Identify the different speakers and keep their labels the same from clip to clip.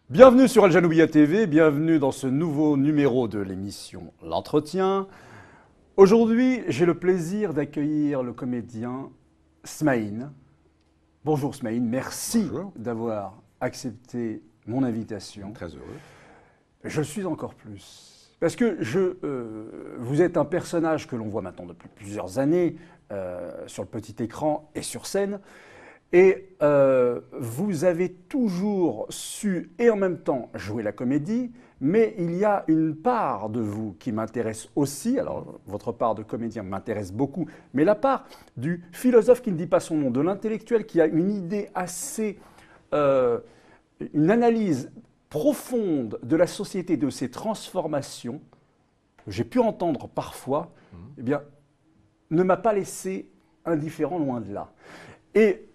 Speaker 1: Bienvenue sur Al Janoubia TV, bienvenue dans ce nouveau numéro de l'émission L'Entretien. Aujourd'hui, j'ai le plaisir d'accueillir le comédien Smaïn. Bonjour Smaïn, merci d'avoir accepté mon invitation.
Speaker 2: Très heureux.
Speaker 1: Je le suis encore plus. Parce que vous êtes un personnage que l'on voit maintenant depuis plusieurs années sur le petit écran et sur scène. Et vous avez toujours su et en même temps jouer la comédie, mais il y a une part de vous qui m'intéresse aussi. Alors, votre part de comédien m'intéresse beaucoup, mais la part du philosophe qui ne dit pas son nom, de l'intellectuel qui a une idée assez, une analyse profonde de la société, de ses transformations, que j'ai pu entendre parfois, eh bien, ne m'a pas laissé indifférent, loin de là. Et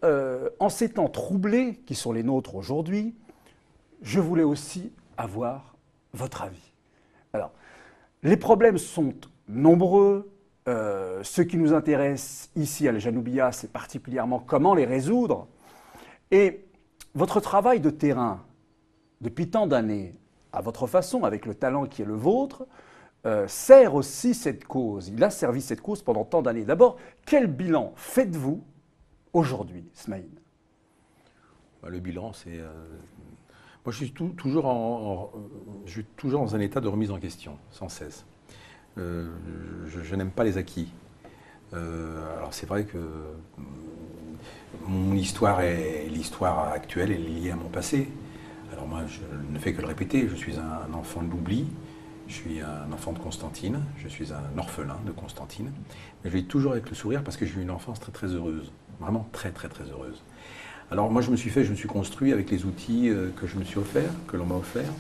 Speaker 1: en ces temps troublés qui sont les nôtres aujourd'hui, je voulais aussi avoir votre avis. Alors, les problèmes sont nombreux. Ce qui nous intéresse ici à Al Janoubia, c'est particulièrement comment les résoudre. Et votre travail de terrain, depuis tant d'années, à votre façon, avec le talent qui est le vôtre, sert aussi cette cause. Il a servi cette cause pendant tant d'années. D'abord, quel bilan faites-vous aujourd'hui, Smaïn?
Speaker 2: Le bilan, c'est... Moi, je suis toujours dans un état de remise en question, sans cesse. Je n'aime pas les acquis. Alors, c'est vrai que mon histoire est l'histoire actuelle, elle est liée à mon passé. Alors moi, je ne fais que le répéter. Je suis un enfant de l'oubli. Je suis un enfant de Constantine. Je suis un orphelin de Constantine. Mais je vis toujours avec le sourire parce que j'ai eu une enfance très, très heureuse. Vraiment très, très, très heureuse. Alors moi, je me suis construit avec les outils que je me suis offert, que l'on m'a offert.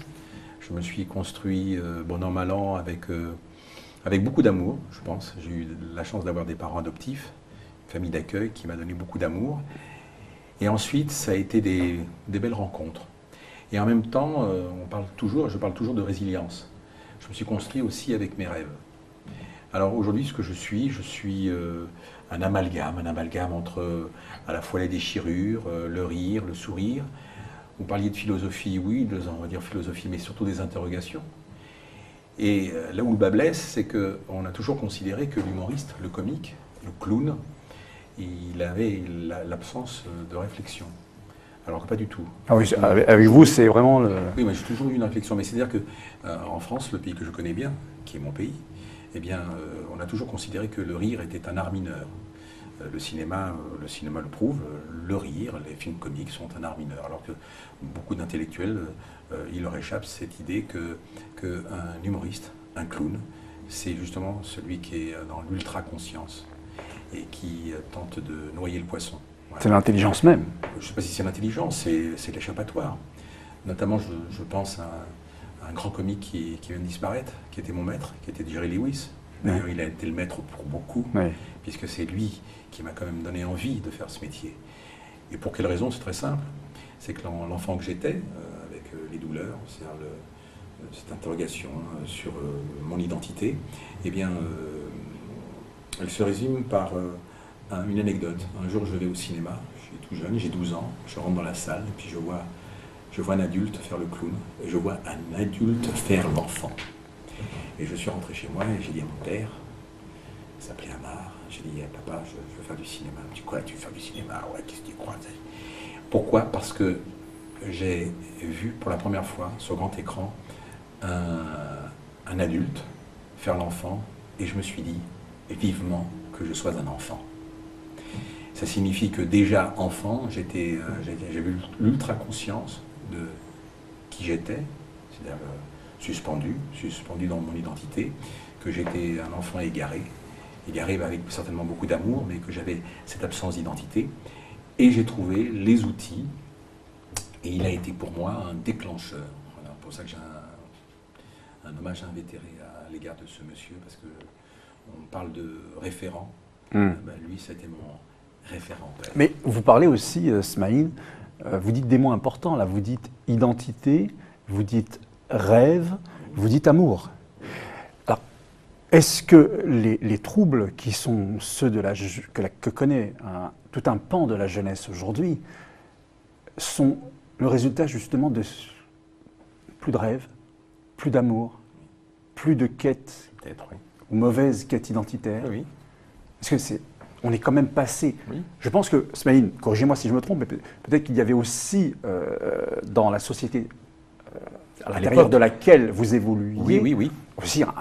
Speaker 2: Je me suis construit, bon an, mal an, avec beaucoup d'amour, je pense. J'ai eu la chance d'avoir des parents adoptifs, une famille d'accueil qui m'a donné beaucoup d'amour. Et ensuite, ça a été des belles rencontres. Et en même temps, je parle toujours de résilience. Je me suis construit aussi avec mes rêves. Alors aujourd'hui, ce que je suis un amalgame entre à la fois les déchirures, le rire, le sourire. Vous parliez de philosophie, oui, on va dire philosophie, mais surtout des interrogations. Et là où le bas blesse, c'est qu'on a toujours considéré que l'humoriste, le comique, le clown, il avait l'absence de réflexion. Alors que pas du tout.
Speaker 1: Ah oui, avec vous, c'est vraiment le...
Speaker 2: Oui, mais j'ai toujours eu une réflexion. Mais c'est-à-dire qu'en France, le pays que je connais bien, qui est mon pays, eh bien, on a toujours considéré que le rire était un art mineur. Le cinéma le prouve, le rire, les films comiques sont un art mineur. Alors que beaucoup d'intellectuels, il leur échappe cette idée qu'un humoriste, un clown, c'est justement celui qui est dans l'ultra-conscience et qui tente de noyer le poisson. Voilà.
Speaker 1: C'est l'intelligence même.
Speaker 2: Je ne sais pas si c'est l'intelligence, c'est l'échappatoire. Notamment, je pense à un grand comique qui vient de disparaître, qui était mon maître, qui était Jerry Lewis. D'ailleurs, il a été le maître pour beaucoup, puisque c'est lui qui m'a quand même donné envie de faire ce métier. Et pour quelle raison? C'est très simple. C'est que l'enfant que j'étais, avec les douleurs, c'est-à-dire cette interrogation sur mon identité, eh bien, elle se résume par une anecdote. Un jour, je vais au cinéma, je suis tout jeune, j'ai 12 ans, je rentre dans la salle, et puis je vois un adulte faire le clown, et je vois un adulte faire l'enfant. Et je suis rentré chez moi et j'ai dit à mon père, il s'appelait Amar, j'ai dit papa, je veux faire du cinéma. Il me dit quoi, tu veux faire du cinéma? Ouais, qu'est-ce que tu crois? Pourquoi? Parce que j'ai vu pour la première fois sur grand écran un adulte faire l'enfant et je me suis dit vivement que je sois un enfant. Ça signifie que déjà enfant, j'avais l'ultra-conscience de qui j'étais, c'est-à-dire suspendu dans mon identité, que j'étais un enfant égaré avec certainement beaucoup d'amour, mais que j'avais cette absence d'identité. Et j'ai trouvé les outils, et il a été pour moi un déclencheur. Voilà, pour ça que j'ai un hommage invétéré à l'égard de ce monsieur, parce qu'on parle de référent. Lui, c'était mon référent.
Speaker 1: Mais vous parlez aussi, Smaïn, vous dites des mots importants, là, vous dites identité, vous dites rêve, vous dites amour. Alors, Est-ce que les troubles qui sont ceux que connaît tout un pan de la jeunesse aujourd'hui sont le résultat justement de plus de rêves, plus d'amour, plus de quête
Speaker 2: Peut-être, oui.
Speaker 1: ou mauvaise quête identitaire?
Speaker 2: Oui.
Speaker 1: Parce que on est quand même passé.
Speaker 2: Oui.
Speaker 1: Je pense que, Smaïn, corrigez-moi si je me trompe, mais peut-être qu'il y avait aussi dans la société à l'intérieur de laquelle vous évoluiez,
Speaker 2: Oui.
Speaker 1: aussi un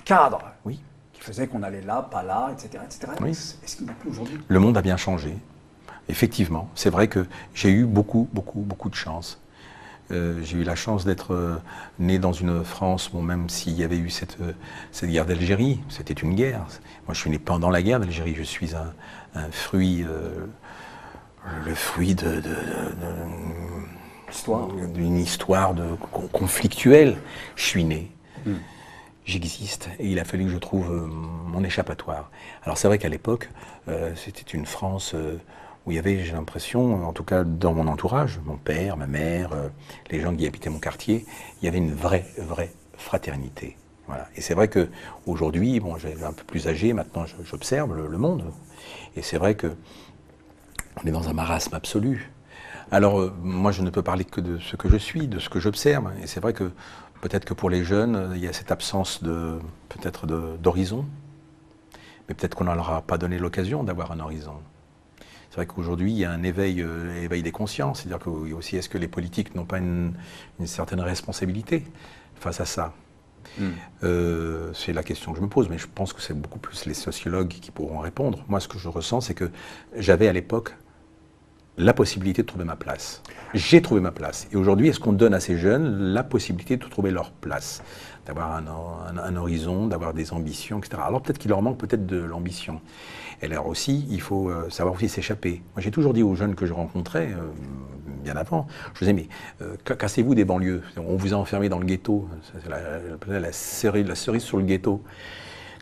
Speaker 1: cadre
Speaker 2: Oui.
Speaker 1: qui faisait qu'on allait là, pas là, etc.
Speaker 2: Oui.
Speaker 1: Est-ce qu'il n'y a plus aujourd'hui?
Speaker 2: Le monde a bien changé. Effectivement, c'est vrai que j'ai eu beaucoup de chance. J'ai eu la chance d'être né dans une France, bon, même s'il y avait eu cette guerre d'Algérie, c'était une guerre. Moi, je suis né pendant la guerre d'Algérie. Je suis un fruit, le fruit d'une histoire conflictuelle. Je suis né. J'existe et il a fallu que je trouve mon échappatoire. Alors c'est vrai qu'à l'époque, c'était une France où il y avait, j'ai l'impression, en tout cas dans mon entourage, mon père, ma mère, les gens qui habitaient mon quartier, il y avait une vraie fraternité. Voilà. Et c'est vrai qu'aujourd'hui, bon, j'ai un peu plus âgé, maintenant j'observe le monde. Et c'est vrai qu'on est dans un marasme absolu. Alors moi je ne peux parler que de ce que je suis, de ce que j'observe. Et c'est vrai que peut-être que pour les jeunes, il y a cette absence peut-être d'horizon. Mais peut-être qu'on ne leur a pas donné l'occasion d'avoir un horizon. C'est vrai qu'aujourd'hui, il y a un éveil des consciences. C'est-à-dire que aussi, est-ce que les politiques n'ont pas une certaine responsabilité face à ça? C'est la question que je me pose, mais je pense que c'est beaucoup plus les sociologues qui pourront répondre. Moi, ce que je ressens, c'est que j'avais à l'époque la possibilité de trouver ma place. J'ai trouvé ma place. Et aujourd'hui, est-ce qu'on donne à ces jeunes la possibilité de trouver leur place, d'avoir un horizon, d'avoir des ambitions, etc. Alors peut-être qu'il leur manque peut-être de l'ambition. Et alors aussi, il faut savoir aussi s'échapper. Moi, j'ai toujours dit aux jeunes que je rencontrais, bien avant, je disais, mais cassez-vous des banlieues. On vous a enfermé dans le ghetto. C'est la cerise sur le ghetto.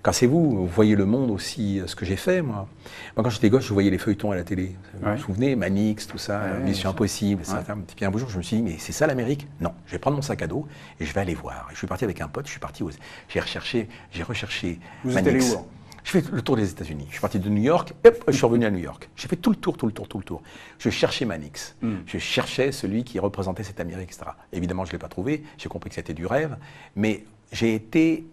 Speaker 2: Cassez-vous, vous voyez le monde aussi, ce que j'ai fait, moi. Moi, quand j'étais gosse, je voyais les feuilletons à la télé. Vous vous souvenez, Manix, tout ça, Mission Impossible, ça. Puis un beau jour, je me suis dit, mais c'est ça l'Amérique? Non, je vais prendre mon sac à dos et je vais aller voir. Et je suis parti avec un pote, j'ai recherché
Speaker 1: Vous
Speaker 2: Manix.
Speaker 1: êtes allé où, hein?
Speaker 2: Je fais le tour des États-Unis. Je suis parti de New York, hop, je suis revenu à New York. J'ai fait tout le tour. Je cherchais Manix. Je cherchais celui qui représentait cette Amérique, etc. Évidemment, je ne l'ai pas trouvé. J'ai compris que c'était du rêve. Mais j'ai été...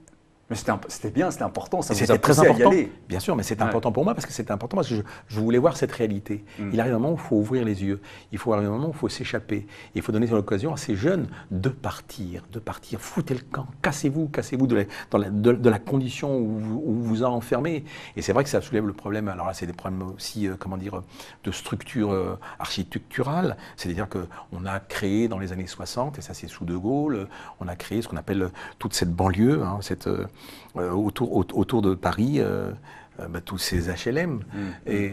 Speaker 1: Mais c'était bien, c'était important, ça vous
Speaker 2: C'était
Speaker 1: a
Speaker 2: très
Speaker 1: poussé à y
Speaker 2: important.
Speaker 1: aller.
Speaker 2: Bien sûr, mais c'était important pour moi parce que c'était important parce que je voulais voir cette réalité. Il arrive un moment où il faut ouvrir les yeux. Il faut arriver un moment où il faut s'échapper. Il faut donner l'occasion à ces jeunes de partir. Foutez le camp, cassez-vous de la condition où vous a enfermé. Et c'est vrai que ça soulève le problème. Alors là, c'est des problèmes aussi, de structure architecturale. C'est-à-dire qu'on a créé dans les années 60, et ça c'est sous De Gaulle, on a créé ce qu'on appelle toute cette banlieue, autour de Paris, tous ces HLM. Et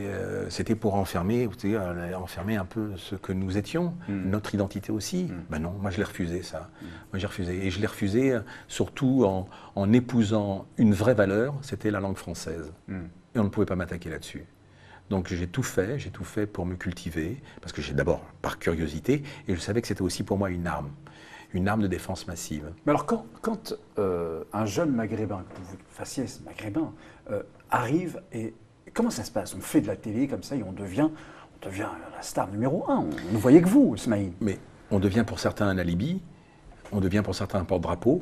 Speaker 2: c'était pour enfermer un peu ce que nous étions, notre identité aussi. Non, moi je l'ai refusé ça. Moi j'ai refusé. Et je l'ai refusé surtout en épousant une vraie valeur, c'était la langue française. Et on ne pouvait pas m'attaquer là-dessus. Donc j'ai tout fait pour me cultiver, parce que j'ai d'abord par curiosité, et je savais que c'était aussi pour moi une arme de défense massive.
Speaker 1: Mais alors quand un jeune maghrébin, comme vous fassiez ce maghrébin, arrive, et comment ça se passe? On fait de la télé comme ça et on devient la star numéro 1. On ne voyait que vous, Smaïn.
Speaker 2: Mais on devient pour certains un alibi, on devient pour certains un porte-drapeau.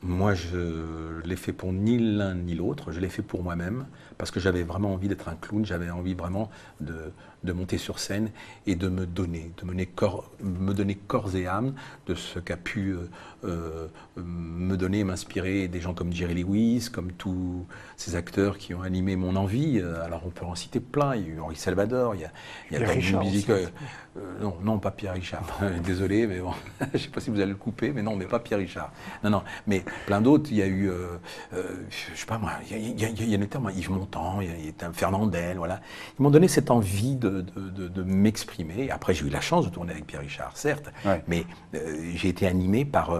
Speaker 2: Moi, je l'ai fait pour ni l'un ni l'autre, je l'ai fait pour moi-même, parce que j'avais vraiment envie d'être un clown, j'avais envie vraiment de monter sur scène et de me donner corps et âme de ce qu'a pu me donner, m'inspirer des gens comme Jerry Lewis, comme tous ces acteurs qui ont animé mon envie. Alors on peut en citer plein, il y a eu Henri Salvador, il y a
Speaker 1: Richard
Speaker 2: musique,
Speaker 1: aussi.
Speaker 2: non, pas Pierre Richard, désolé, mais bon, je ne sais pas si vous allez le couper, mais non, mais pas Pierre Richard. Non, mais plein d'autres, il y a eu, je sais pas moi, il y a notamment Yves Montand, il y a Fernandel, voilà. Ils m'ont donné cette envie de m'exprimer. Après, j'ai eu la chance de tourner avec Pierre Richard, certes, mais j'ai été animé par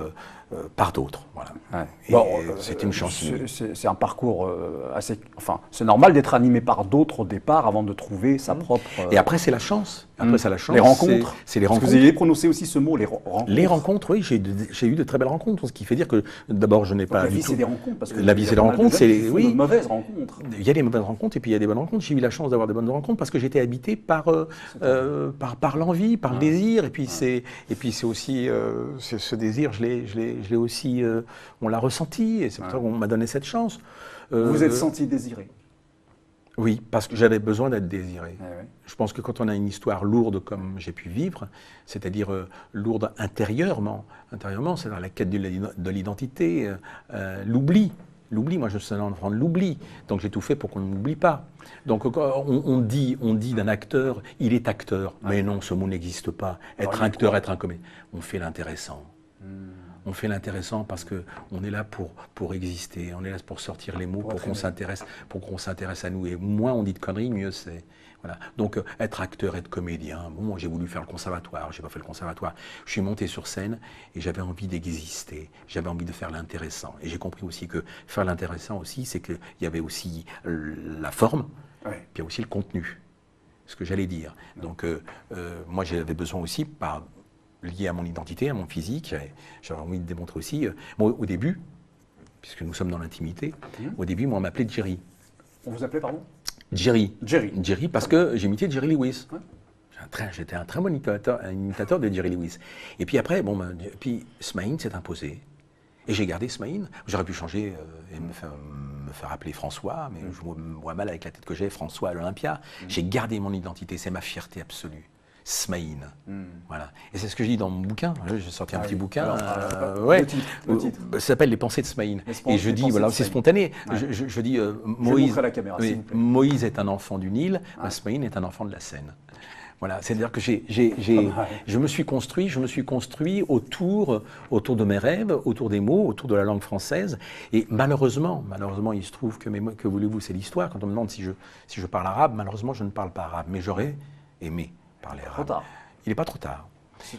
Speaker 2: par d'autres. Voilà.
Speaker 1: Ouais.
Speaker 2: Et
Speaker 1: Bon,
Speaker 2: c'est une chance inouïe.
Speaker 1: c'est un parcours assez... Enfin, c'est normal d'être animé par d'autres au départ avant de trouver sa propre...
Speaker 2: Et après, c'est la chance. Après, c'est la chance.
Speaker 1: Les rencontres.
Speaker 2: C'est les
Speaker 1: Parce
Speaker 2: rencontres.
Speaker 1: que vous avez prononcé aussi ce mot, les rencontres.
Speaker 2: Les rencontres, oui, j'ai eu de très belles rencontres. Ce qui fait dire que, d'abord, je n'ai
Speaker 1: Donc
Speaker 2: pas
Speaker 1: la
Speaker 2: du
Speaker 1: vie,
Speaker 2: tout...
Speaker 1: c'est des rencontres. Parce que
Speaker 2: La vie, c'est des rencontres.
Speaker 1: C'est
Speaker 2: Oui.
Speaker 1: de mauvaises rencontres.
Speaker 2: Il y a des mauvaises rencontres et puis il y a des bonnes rencontres. J'ai eu la chance d'avoir des bonnes rencontres parce que j'étais habité par l'envie, par le désir. Et puis c'est aussi ce désir, je l'ai aussi, on l'a ressenti et c'est pour ça qu'on m'a donné cette chance.
Speaker 1: Vous vous êtes senti désiré.
Speaker 2: Oui, parce que j'avais besoin d'être désiré.
Speaker 1: Ouais.
Speaker 2: Je pense que quand on a une histoire lourde comme j'ai pu vivre, c'est-à-dire lourde intérieurement, c'est-à-dire la quête de l'identité, l'oubli. L'oubli, moi je suis un enfant de l'oubli, donc j'ai tout fait pour qu'on ne m'oublie pas. Donc on dit d'un acteur, il est acteur, mais non, ce mot n'existe pas. Être acteur, être un comédien, on fait l'intéressant. On fait l'intéressant parce qu'on est là pour exister, on est là pour sortir les mots, pour qu'on s'intéresse à nous. Et moins on dit de conneries, mieux c'est. Voilà. Donc être acteur, être comédien, bon, j'ai voulu faire le conservatoire, j'ai pas fait le conservatoire. Je suis monté sur scène et j'avais envie d'exister, j'avais envie de faire l'intéressant. Et j'ai compris aussi que faire l'intéressant aussi, c'est qu'il y avait aussi la forme, puis il y a aussi le contenu, ce que j'allais dire. Donc moi j'avais besoin aussi, lié à mon identité, à mon physique, j'avais envie de démontrer aussi. Moi, au début, puisque nous sommes dans l'intimité, au début, moi, on m'appelait Jerry.
Speaker 1: On vous appelait, pardon?
Speaker 2: Jerry,
Speaker 1: Jerry,
Speaker 2: parce que j'imitais Jerry Lewis.
Speaker 1: Ouais.
Speaker 2: J'étais un très bon imitateur de Jerry Lewis. Et puis après, puis Smaïn s'est imposé. Et j'ai gardé Smaïn. J'aurais pu changer et me faire appeler François, mais je me vois mal avec la tête que j'ai, François à l'Olympia. J'ai gardé mon identité, c'est ma fierté absolue. Smaïn. Voilà. Et c'est ce que je dis dans mon bouquin. J'ai sorti un petit bouquin.
Speaker 1: Le titre.
Speaker 2: Ça s'appelle Les pensées de Smaïn.
Speaker 1: Et
Speaker 2: je dis, voilà, c'est spontané. Je dis, Moïse,
Speaker 1: la caméra,
Speaker 2: Moïse est un enfant du Nil, Smaïn est un enfant de la Seine. Voilà, c'est-à-dire que je me suis construit autour de mes rêves, autour des mots, autour de la langue française. Et malheureusement, il se trouve que voulez-vous, c'est l'histoire. Quand on me demande si je parle arabe, malheureusement, je ne parle pas arabe. Mais j'aurais aimé parler arabe.
Speaker 1: Trop tard.
Speaker 2: Il n'est pas trop tard.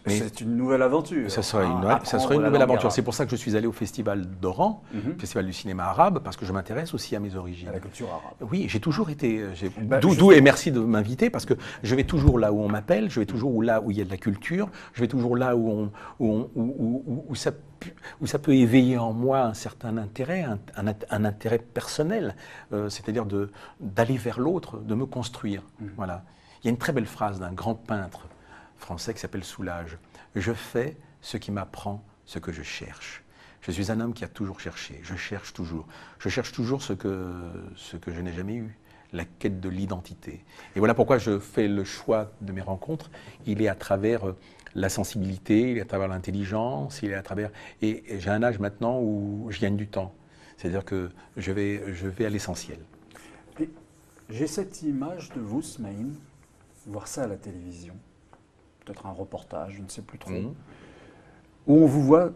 Speaker 1: C'est une nouvelle aventure.
Speaker 2: Ça sera une nouvelle aventure. C'est pour ça que je suis allé au festival d'Oran, festival du cinéma arabe, parce que je m'intéresse aussi à mes origines.
Speaker 1: À la culture arabe.
Speaker 2: Oui, j'ai toujours été. Et merci de m'inviter, parce que je vais toujours là où on m'appelle, je vais toujours là où il y a de la culture, je vais toujours là où ça peut éveiller en moi un certain intérêt, un intérêt personnel, c'est-à-dire d'aller vers l'autre, de me construire. Voilà. Il y a une très belle phrase d'un grand peintre français qui s'appelle Soulage. Je fais ce qui m'apprend ce que je cherche. Je suis un homme qui a toujours cherché. Je cherche toujours. Je cherche toujours ce que je n'ai jamais eu, la quête de l'identité. Et voilà pourquoi je fais le choix de mes rencontres. Il est à travers la sensibilité, il est à travers l'intelligence, il est à travers. Et j'ai un âge maintenant où je gagne du temps. C'est-à-dire que je vais à l'essentiel.
Speaker 1: J'ai cette image de vous, Smaïn, voir ça à la télévision. Peut-être un reportage, je ne sais plus trop, où on vous voit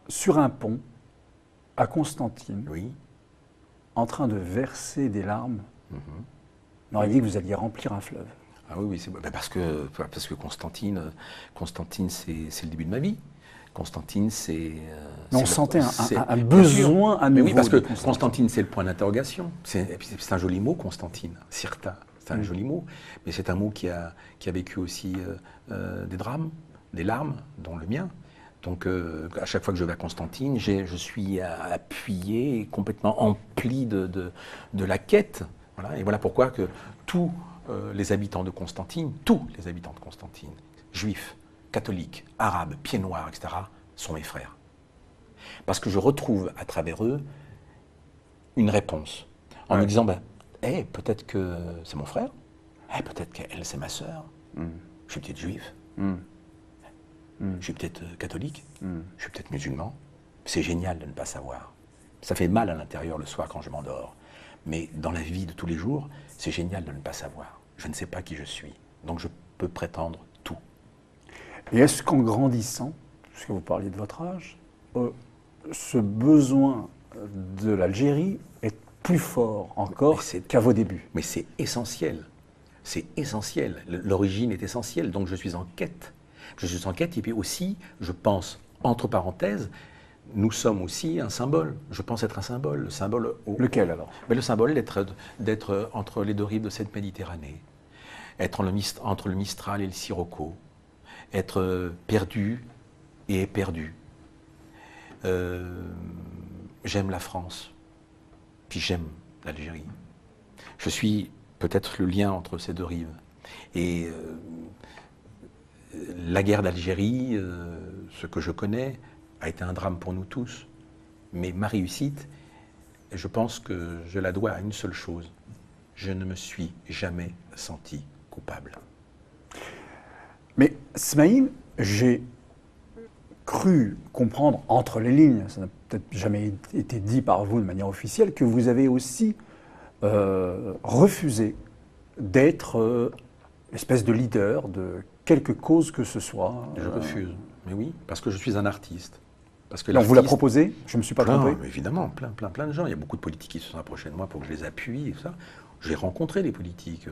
Speaker 1: sur un pont à Constantine, en train de verser des larmes. On aurait dit que vous alliez remplir un fleuve.
Speaker 2: Ah oui, parce que Constantine, c'est le début de ma vie. Constantine, c'est...
Speaker 1: on sentait un besoin à nouveau.
Speaker 2: Oui, parce que Constantine, c'est le point d'interrogation. C'est un joli mot, Constantine, Cirta. C'est un joli mot, mais c'est un mot qui a vécu aussi des drames, des larmes, dont le mien. Donc à chaque fois que je vais à Constantine, je suis appuyé, complètement empli de la quête. Voilà. Et voilà pourquoi que tous les habitants de Constantine, juifs, catholiques, arabes, pieds noirs, etc., sont mes frères. Parce que je retrouve à travers eux une réponse, en me disant, peut-être que c'est mon frère, peut-être qu'elle c'est ma sœur, je suis peut-être juif, je suis peut-être catholique, je suis peut-être musulman. C'est génial de ne pas savoir. Ça fait mal à l'intérieur le soir quand je m'endors. Mais dans la vie de tous les jours, c'est génial de ne pas savoir. Je ne sais pas qui je suis, donc je peux prétendre tout.
Speaker 1: Et est-ce qu'en grandissant, puisque vous parliez de votre âge, ce besoin de l'Algérie est plus fort encore qu'à vos débuts?
Speaker 2: Mais c'est essentiel. C'est essentiel. L'origine est essentielle. Donc je suis en quête. Je suis en quête et puis aussi, je pense, entre parenthèses, nous sommes aussi un symbole. Je pense être un symbole. Le symbole.
Speaker 1: Lequel alors?
Speaker 2: Le symbole d'être entre les deux rives de cette Méditerranée, être entre le Mistral et le Sirocco, être perdu et éperdu. J'aime la France, puis j'aime l'Algérie. Je suis peut-être le lien entre ces deux rives. Et la guerre d'Algérie, ce que je connais, a été un drame pour nous tous. Mais ma réussite, je pense que je la dois à une seule chose. Je ne me suis jamais senti coupable.
Speaker 1: Mais Smaïn, j'ai cru comprendre entre les lignes, ça n'a peut-être jamais été dit par vous de manière officielle, que vous avez aussi refusé d'être l'espèce de leader de quelque cause que ce soit.
Speaker 2: Je refuse, mais oui, parce que je suis un artiste. Parce que
Speaker 1: on vous l'a proposé? Je ne me suis pas trompé?
Speaker 2: Évidemment, plein de gens. Il y a beaucoup de politiques qui se sont approchés de moi pour que je les appuie. Et tout ça. J'ai rencontré les politiques,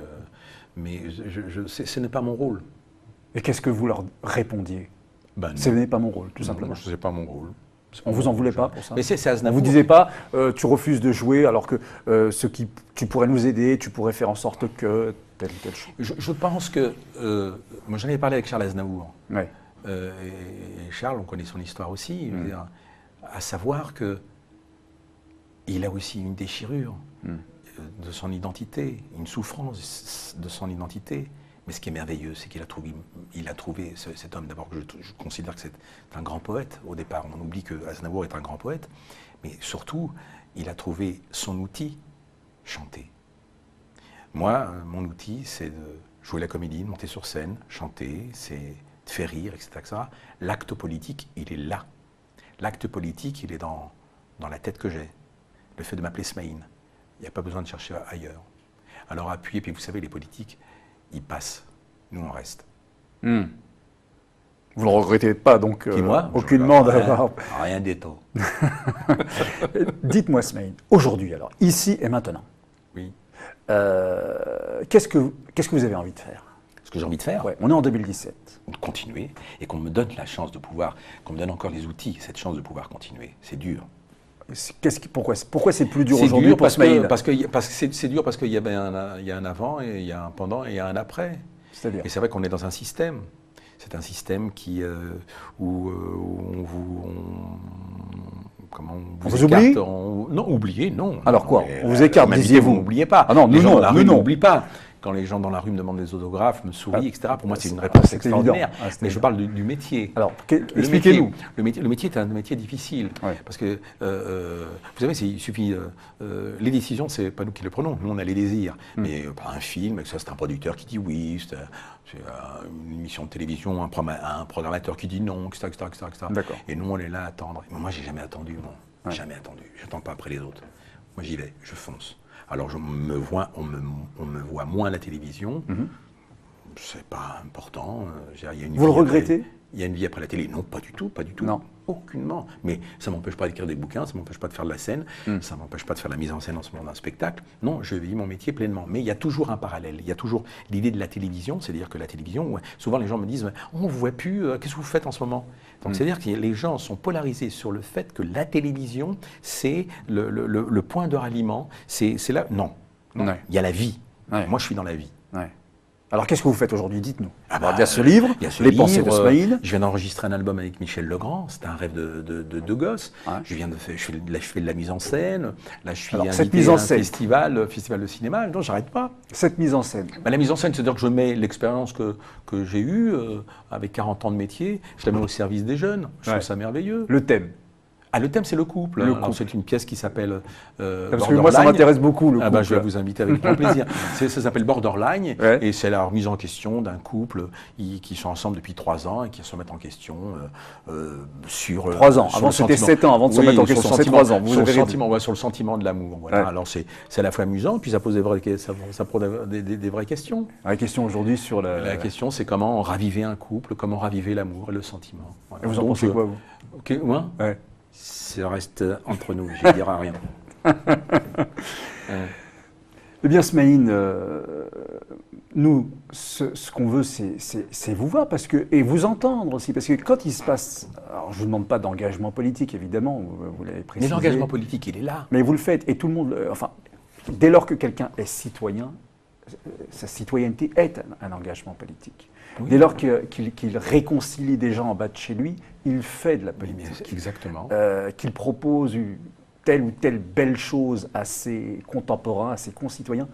Speaker 2: mais ce n'est pas mon rôle.
Speaker 1: Et qu'est-ce que vous leur répondiez? Ce n'est pas mon rôle, tout simplement.
Speaker 2: Ce n'est pas mon rôle.
Speaker 1: On vous en voulait pas pour ça?
Speaker 2: Mais c'est Aznavour.
Speaker 1: On vous disait pas, tu refuses de jouer alors que tu pourrais nous aider, tu pourrais faire en sorte que telle chose.
Speaker 2: Je pense que moi j'en avais parlé avec Charles Aznavour.
Speaker 1: Ouais.
Speaker 2: Et Charles, on connaît son histoire aussi, à savoir que il a aussi une déchirure de son identité, une souffrance de son identité. Mais ce qui est merveilleux, c'est qu'il a trouvé cet homme, d'abord, je considère que c'est un grand poète. Au départ, on oublie que Aznavour est un grand poète, mais surtout, il a trouvé son outil, chanter. Moi, mon outil, c'est de jouer la comédie, de monter sur scène, chanter, c'est de faire rire, etc. L'acte politique, il est là. L'acte politique, il est dans la tête que j'ai. Le fait de m'appeler Smaïn. Il n'y a pas besoin de chercher ailleurs. Alors appuyez, puis vous savez, les politiques, ils passent. Nous, on reste.
Speaker 1: Vous ne le regrettez pas, donc,
Speaker 2: moi,
Speaker 1: aucunement d'avoir...
Speaker 2: Rien des temps.
Speaker 1: Dites-moi, Smaïn, aujourd'hui alors, ici et maintenant,
Speaker 2: oui.
Speaker 1: Qu'est-ce que vous avez envie de faire?
Speaker 2: Ce que j'ai envie de faire,
Speaker 1: on est en 2017.
Speaker 2: De continuer, et qu'on me donne la chance de pouvoir, qu'on me donne encore les outils, cette chance de pouvoir continuer. C'est dur.
Speaker 1: Pourquoi c'est plus dur aujourd'hui pour Smaïn?
Speaker 2: Parce que c'est dur parce qu'il y a un avant, et il y a un pendant, et il y a un après.
Speaker 1: C'est-à-dire?
Speaker 2: Et c'est vrai qu'on est dans un système. C'est un système où on vous
Speaker 1: oublie?
Speaker 2: Non, oubliez, non.
Speaker 1: Alors quoi? On vous écarte, disiez-vous?
Speaker 2: N'oubliez pas.
Speaker 1: Ah non,
Speaker 2: les gens dans la rue
Speaker 1: non.
Speaker 2: n'oublient pas. Quand les gens dans la rue me demandent des autographes, me sourient, etc., pour moi, c'est une réponse extraordinaire. Mais je parle du métier.
Speaker 1: Alors, expliquez-nous.
Speaker 2: Le métier est un métier difficile. Ouais. Parce que, vous savez, il suffit... les décisions, c'est pas nous qui les prenons. Nous, on a les désirs. Mais un film, ça, c'est un producteur qui dit oui, c'est une émission de télévision, un programmateur qui dit non, etc.
Speaker 1: D'accord.
Speaker 2: Et nous, on est là à attendre. Mais moi, j'ai jamais attendu, moi. Ouais. Jamais attendu. Je n'attends pas après les autres. Moi, j'y vais, je fonce. Alors, on me voit moins à la télévision. C'est pas important.
Speaker 1: Vous le regrettez?
Speaker 2: Il y a une vie après la télé? Non, pas du tout.
Speaker 1: Non.
Speaker 2: Aucunement. Mais ça ne m'empêche pas d'écrire des bouquins, ça ne m'empêche pas de faire de la scène, ça ne m'empêche pas de faire la mise en scène en ce moment d'un spectacle. Non, je vis mon métier pleinement. Mais il y a toujours un parallèle. Il y a toujours l'idée de la télévision, c'est-à-dire que la télévision, souvent les gens me disent « on ne vous voit plus, qu'est-ce que vous faites en ce moment ?» Donc c'est-à-dire que les gens sont polarisés sur le fait que la télévision, c'est le point de ralliement, c'est là. Non.
Speaker 1: Ouais.
Speaker 2: Il y a la vie.
Speaker 1: Ouais.
Speaker 2: Moi, je suis dans la vie.
Speaker 1: Ouais. Alors, qu'est-ce que vous faites aujourd'hui? Dites-nous. Il y a ce livre, Les pensées de Smaïn.
Speaker 2: Je viens d'enregistrer un album avec Michel Legrand. C'était un rêve de gosse. Ouais. Je fais de la mise en scène. Là, je suis invité à un festival de cinéma. Non, j'arrête pas.
Speaker 1: Cette mise en scène.
Speaker 2: La mise en scène, c'est-à-dire que je mets l'expérience que j'ai eue avec 40 ans de métier. Je la mets au service des jeunes. Je trouve ça merveilleux.
Speaker 1: Le thème.
Speaker 2: Le thème, c'est le couple. C'est une pièce qui s'appelle
Speaker 1: Parce que moi, ça m'intéresse beaucoup, le couple.
Speaker 2: Je vais vous inviter avec grand plaisir. Ça s'appelle Borderline, et c'est la remise en question d'un couple qui sont ensemble depuis 3 ans et qui se remettent en question sur...
Speaker 1: 3 ans. Avant, c'était 7 ans, avant de se remettre en question. C'est 3 ans.
Speaker 2: Sur le sentiment de l'amour. Voilà. Alors, c'est à la fois amusant, puis ça pose des vraies questions.
Speaker 1: La question aujourd'hui sur
Speaker 2: La question, c'est comment raviver un couple, comment raviver l'amour et le sentiment.
Speaker 1: Voilà. Et vous en pensez quoi, vous?
Speaker 2: Moi ça reste entre nous, je ne dirai rien.
Speaker 1: Eh bien, Smaïn, nous, ce qu'on veut, c'est vous voir et vous entendre aussi. Parce que quand il se passe. Alors, je ne vous demande pas d'engagement politique, évidemment, vous l'avez précisé.
Speaker 2: Mais l'engagement politique, il est là.
Speaker 1: Mais vous le faites, et tout le monde. Enfin, dès lors que quelqu'un est citoyen, sa citoyenneté est un engagement politique. Oui. Dès lors qu'il réconcilie des gens en bas de chez lui, il fait de la politique.
Speaker 2: Oui, exactement.
Speaker 1: Qu'il propose telle ou telle belle chose à ses contemporains, à ses concitoyens,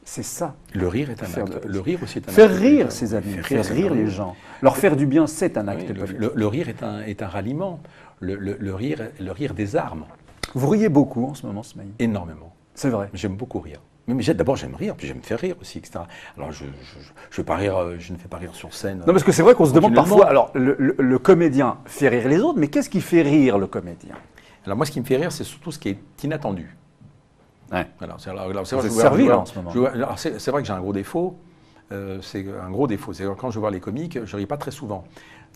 Speaker 1: c'est ça.
Speaker 2: Le rire est un acte. Le rire aussi est un
Speaker 1: faire acte. Faire rire ses amis, faire rire les gens. Leur faire du bien, c'est un acte politique.
Speaker 2: Le rire est un ralliement. Le rire des armes.
Speaker 1: Vous riez beaucoup en ce moment, Smaïn?
Speaker 2: Énormément.
Speaker 1: C'est vrai.
Speaker 2: J'aime beaucoup rire. Mais d'abord, j'aime rire, puis j'aime faire rire aussi, etc. Alors, je ne fais pas rire sur scène.
Speaker 1: Non, parce que c'est vrai qu'on se demande parfois, alors, le comédien fait rire les autres, mais qu'est-ce qui fait rire le comédien?
Speaker 2: Alors, moi, ce qui me fait rire, c'est surtout ce qui est inattendu.
Speaker 1: Ouais.
Speaker 2: Alors, c'est
Speaker 1: servi là en ce moment.
Speaker 2: C'est vrai que j'ai un gros défaut. C'est un gros défaut. C'est que quand je vois les comiques, je ne ris pas très souvent.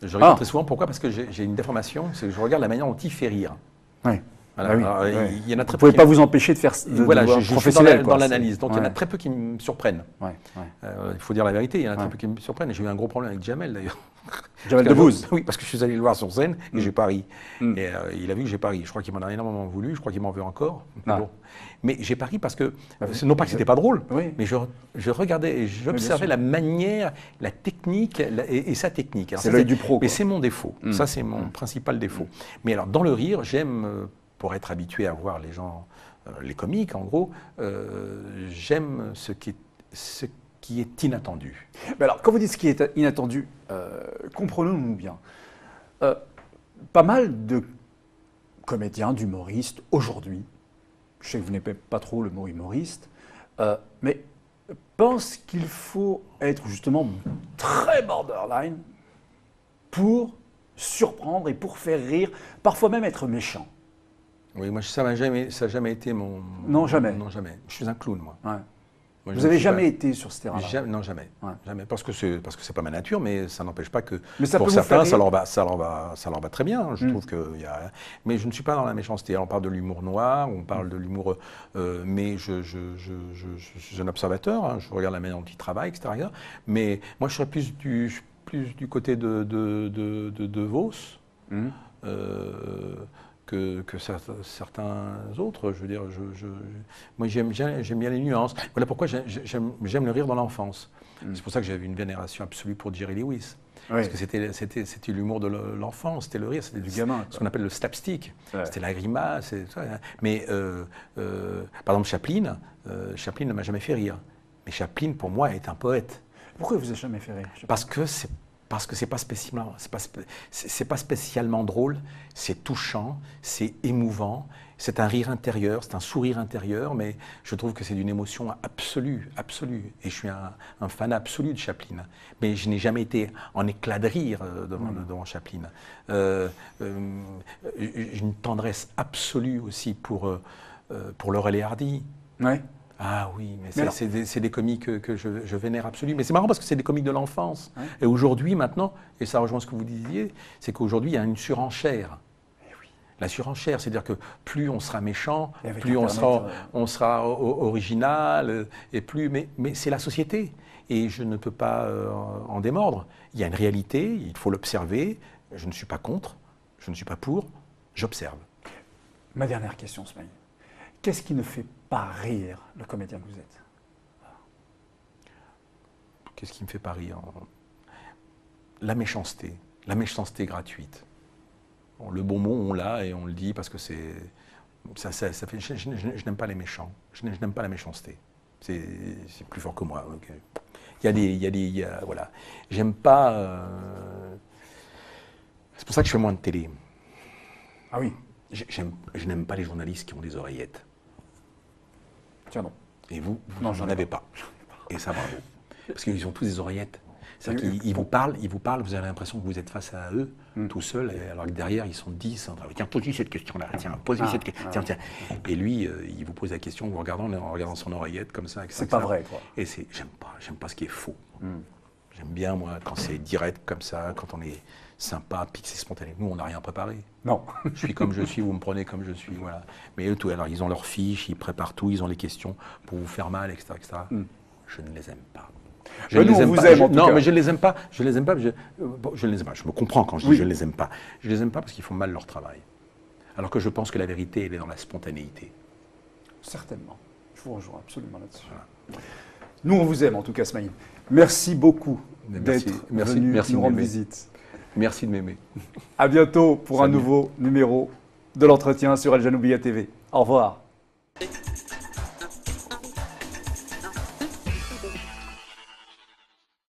Speaker 2: Je ris pas très souvent. Pourquoi? Parce que j'ai une déformation. C'est que je regarde la manière dont il fait rire.
Speaker 1: Ouais.
Speaker 2: Voilà.
Speaker 1: Ah oui,
Speaker 2: alors,
Speaker 1: ouais.
Speaker 2: il y en a très
Speaker 1: vous ne pouvez pas vous empêcher de faire
Speaker 2: voilà, je suis dans l'analyse. Donc,
Speaker 1: ouais.
Speaker 2: il y en a très peu qui me surprennent.
Speaker 1: Ouais, ouais.
Speaker 2: Il faut dire la vérité, il y en a très peu qui me surprennent. J'ai eu un gros problème avec Jamel, d'ailleurs.
Speaker 1: Jamel Debbouze.
Speaker 2: Oui, parce que je suis allé le voir sur scène et j'ai pas ri. Et il a vu que j'ai pas ri. Je crois qu'il m'en a énormément voulu, je crois qu'il m'en veut encore. Bon. Mais j'ai pas ri parce que, non pas que c'était pas drôle, mais je regardais et j'observais la manière, la technique et sa technique.
Speaker 1: C'est l'œil du pro.
Speaker 2: Mais c'est mon défaut. Ça, c'est mon principal défaut. Mais alors, dans le rire, j'aime... Pour être habitué à voir les gens, les comiques en gros, j'aime ce qui est inattendu.
Speaker 1: Mais alors, quand vous dites ce qui est inattendu, comprenons-nous bien. Pas mal de comédiens, d'humoristes, aujourd'hui, je sais que vous n'aimez pas trop le mot humoriste, mais pensent qu'il faut être justement très borderline pour surprendre et pour faire rire, parfois même être méchant.
Speaker 2: Oui, moi, ça n'a jamais été mon...
Speaker 1: Non, jamais.
Speaker 2: Non, jamais. Je suis un clown, moi.
Speaker 1: Ouais. Moi vous n'avez jamais été sur ce terrain-là?
Speaker 2: Non, jamais. Ouais. Jamais. Parce que c'est pas ma nature, mais ça n'empêche pas que
Speaker 1: mais ça
Speaker 2: pour certains, ça leur va très bien. Je trouve que mais je ne suis pas dans la méchanceté. On parle de l'humour noir, on parle de l'humour... mais je suis un observateur, hein, je regarde la manière dont ils travaillent, etc. Mais moi, je serais plus du côté de Vos. Que certains autres. Je veux dire, moi j'aime bien les nuances. Voilà pourquoi j'aime le rire dans l'enfance. C'est pour ça que j'avais une vénération absolue pour Jerry Lewis. Oui. Parce que c'était l'humour de l'enfance, c'était le rire, c'était du gamin. Ce qu'on appelle le slapstick. Ouais. C'était la grimace. Mais par exemple, Chaplin ne m'a jamais fait rire. Mais Chaplin, pour moi, est un poète.
Speaker 1: Pourquoi il vous a jamais fait rire?
Speaker 2: Parce que c'est pas spécialement drôle, c'est touchant, c'est émouvant, c'est un rire intérieur, c'est un sourire intérieur, mais je trouve que c'est d'une émotion absolue. Et je suis un fan absolu de Chaplin. Mais je n'ai jamais été en éclat de rire devant Chaplin. J'ai une tendresse absolue aussi pour Laurel et Hardy.
Speaker 1: Ouais.
Speaker 2: Ah oui, mais c'est des comiques que je vénère absolument. Mais c'est marrant parce que c'est des comiques de l'enfance. Ouais. Et aujourd'hui, maintenant, et ça rejoint ce que vous disiez, c'est qu'aujourd'hui, il y a une surenchère. Oui. La surenchère, c'est-à-dire que plus on sera méchant, plus on sera original, et plus. Mais c'est la société. Et je ne peux pas en démordre. Il y a une réalité, il faut l'observer. Je ne suis pas contre, je ne suis pas pour, j'observe.
Speaker 1: Ma dernière question, Smaïn. Qu'est-ce qui ne fait pas rire le comédien que vous êtes?
Speaker 2: Qu'est-ce qui me fait pas rire? La méchanceté gratuite. Bon, le bon mot, on l'a et on le dit parce que ça fait. Je n'aime pas les méchants. Je n'aime pas la méchanceté. C'est plus fort que moi. Okay. Voilà. J'aime pas. C'est pour ça que je fais moins de télé.
Speaker 1: Ah oui.
Speaker 2: Je n'aime pas les journalistes qui ont des oreillettes.
Speaker 1: Tiens non.
Speaker 2: Et vous n'en avez pas. Et ça, bravo. Parce qu'ils ont tous des oreillettes. C'est-à-dire qu'ils vous parlent, vous avez l'impression que vous êtes face à eux, tout seul, alors que derrière, ils sont 10. Tiens, posez cette question-là, tiens, posez cette question. Tiens. Et lui, il vous pose la question en regardant son oreillette comme ça.
Speaker 1: C'est pas vrai, quoi.
Speaker 2: Et j'aime pas ce qui est faux. J'aime bien, moi, quand c'est direct comme ça, quand on est sympa, puis que c'est spontané. Nous, on n'a rien préparé.
Speaker 1: Non.
Speaker 2: Je suis comme je suis, vous me prenez comme je suis, voilà. Mais eux, tout, alors, ils ont leurs fiches, ils préparent tout, ils ont les questions pour vous faire mal, etc., etc. Je ne les aime pas. Je ne
Speaker 1: nous,
Speaker 2: les
Speaker 1: on
Speaker 2: aime
Speaker 1: vous
Speaker 2: pas.
Speaker 1: aime, en tout
Speaker 2: Non,
Speaker 1: cas.
Speaker 2: mais je ne les aime pas. Je ne les aime pas. Je ne les aime pas. Je me comprends quand je dis
Speaker 1: Oui.
Speaker 2: je ne les aime pas. Je ne les aime pas parce qu'ils font mal leur travail. Alors que je pense que la vérité, elle est dans la spontanéité.
Speaker 1: Certainement. Je vous rejoins absolument là-dessus. Voilà. Nous, on vous aime, en tout cas, Smaïn. Merci beaucoup d'être venu nous rendre visite.
Speaker 2: Merci de m'aimer.
Speaker 1: À bientôt pour un
Speaker 2: Salut.
Speaker 1: nouveau numéro de l'entretien sur El Janoubia TV. Au revoir.